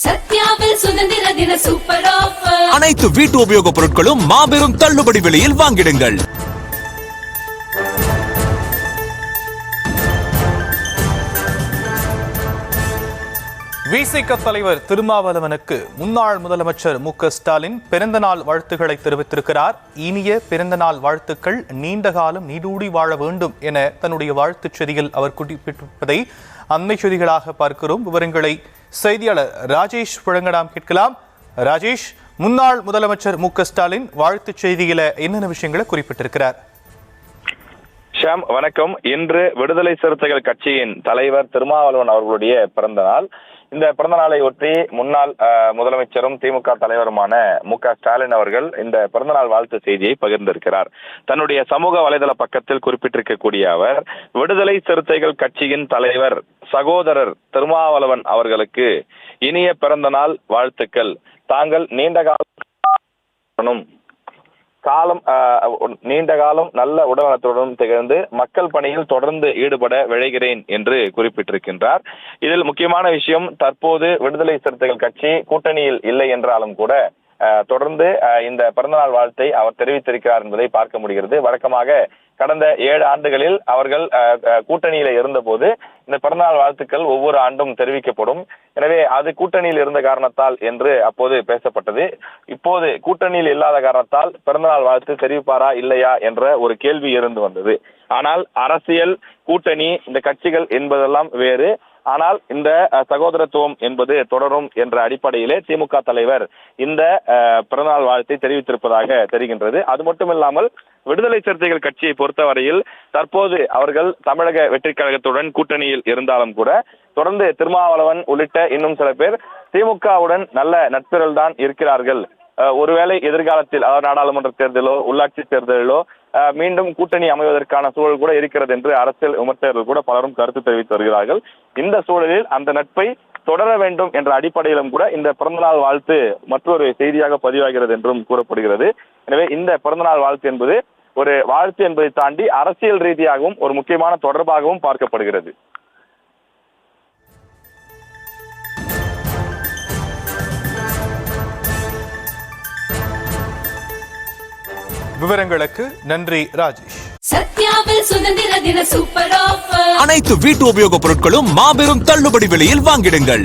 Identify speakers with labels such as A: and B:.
A: சத்யாவில் சுதந்திர தின super offer.
B: அனைத்து வீட்டு உபயோகப் பொருட்களும் மாபெரும் தள்ளுபடி விலையில் வாங்கிடுங்கள்.
C: விசிக தலைவர் திருமாவளவனுக்கு முன்னாள் முதலமைச்சர் மு.க.ஸ்டாலின் பிறந்தநாள் வாழ்த்துக்களை தெரிவித்திருக்கிறார். இனிய பிறந்தநாள் வாழ்த்துக்கள், நீண்ட காலம் நீடூடி வாழ வேண்டும் என தன்னுடைய வாழ்த்துச் செய்தியில் அவர் குறிப்பிட்டிருப்பதை அண்மை செய்திகளாக பார்க்கிறோம். விவரங்களை செய்தியாளர் ராஜேஷ் வழங்கலாம் கேட்கலாம். ராஜேஷ், முன்னாள் முதலமைச்சர் மு.க.ஸ்டாலின் வாழ்த்துச் செய்தியில என்னென்ன விஷயங்களை குறிப்பிட்டிருக்கிறார்?
D: ஷாம், வணக்கம். இன்று விடுதலை சிறுத்தைகள் கட்சியின் தலைவர் திருமாவளவன் அவர்களுடைய பிறந்த நாள். இந்த பிறந்த நாளை ஒட்டி முன்னாள் முதலமைச்சரும் திமுக தலைவருமான மு.க.ஸ்டாலின் அவர்கள் இந்த பிறந்தநாள் வாழ்த்து செய்தியை பகிர்ந்திருக்கிறார். தன்னுடைய சமூக வலைதள பக்கத்தில் குறிப்பிட்டிருக்கக்கூடிய அவர், விடுதலை சிறுத்தைகள் கட்சியின் தலைவர் சகோதரர் திருமாவளவன் அவர்களுக்கு இனிய பிறந்த நாள் வாழ்த்துக்கள். தாங்கள் நீண்ட காலம் நல்ல உடல்நலத்துடன் திகழ்ந்து மக்கள் பணியில் தொடர்ந்து ஈடுபட விழைகிறேன் என்று குறிப்பிட்டிருக்கின்றார். இதில் முக்கியமான விஷயம், தற்போது விடுதலை சிறுத்தைகள் கட்சி கூட்டணியில் இல்லை என்றாலும் கூட தொடர்ந்து இந்த பிறந்தநாள் வாழ்த்தை அவர் தெரிவித்திருக்கிறார் என்பதை பார்க்க முடிகிறது. வழக்கமாக கடந்த 7 ஆண்டுகளில் அவர்கள் கூட்டணியில இருந்தபோது இந்த பிறந்தநாள் வாழ்த்துக்கள் ஒவ்வொரு ஆண்டும் தெரிவிக்கப்படும். எனவே அது கூட்டணியில் இருந்த காரணத்தால் என்று அப்போது பேசப்பட்டது. இப்போது கூட்டணியில் இல்லாத காரணத்தால் பிறந்தநாள் வாழ்த்து தெரிவிப்பாரா இல்லையா என்ற ஒரு கேள்வி இருந்து வந்தது. ஆனால் அரசியல், கூட்டணி, இந்த கட்சிகள் என்பதெல்லாம் வேறு. ஆனால் இந்த சகோதரத்துவம் என்பது தொடரும் என்ற அடிப்படையிலே திமுக தலைவர் இந்த பிறந்தநாள் வாழ்த்தை தெரிவித்திருப்பதாக தெரிகின்றது. அது மட்டுமில்லாமல் விடுதலை சிறுத்தைகள் கட்சியை பொறுத்தவரையில் தற்போது அவர்கள் தமிழக வெற்றி கழகத்துடன் கூட்டணியில் இருந்தாலும் கூட தொடர்ந்து திருமாவளவன் உள்ளிட்ட இன்னும் சில பேர் திமுகவுடன் நல்ல நட்புறல் தான் இருக்கிறார்கள். ஒருவேளை எதிர்காலத்தில் நாடாளுமன்ற தேர்தலோ உள்ளாட்சி தேர்தலிலோ மீண்டும் கூட்டணி அமைவதற்கான சூழல் கூட இருக்கிறது என்று அரசியல் விமர்சகர்கள் கூட பலரும் கருத்து தெரிவித்து வருகிறார்கள். இந்த சூழலில் அந்த நட்பை தொடர வேண்டும் என்ற அடிப்படையிலும் கூட இந்த பிறந்தநாள் வாழ்த்து மற்றொரு செய்தியாக பதிவாகிறது என்றும் கூறப்படுகிறது. எனவே இந்த பிறந்தநாள் வாழ்த்து என்பது ஒரு வாழ்த்து என்பதை தாண்டி அரசியல் ரீதியாகவும் ஒரு முக்கியமான தொடர்பாகவும் பார்க்கப்படுகிறது.
C: விவரங்களுக்கு நன்றி ராஜேஷ்.
A: சத்யாவில் சுதந்திர தின சூப்பர் ஆஃபர்.
B: அனைத்து வீட்டு உபயோகப் பொருட்களும் மாபெரும் தள்ளுபடி விலையில் வாங்கிடுங்கள்.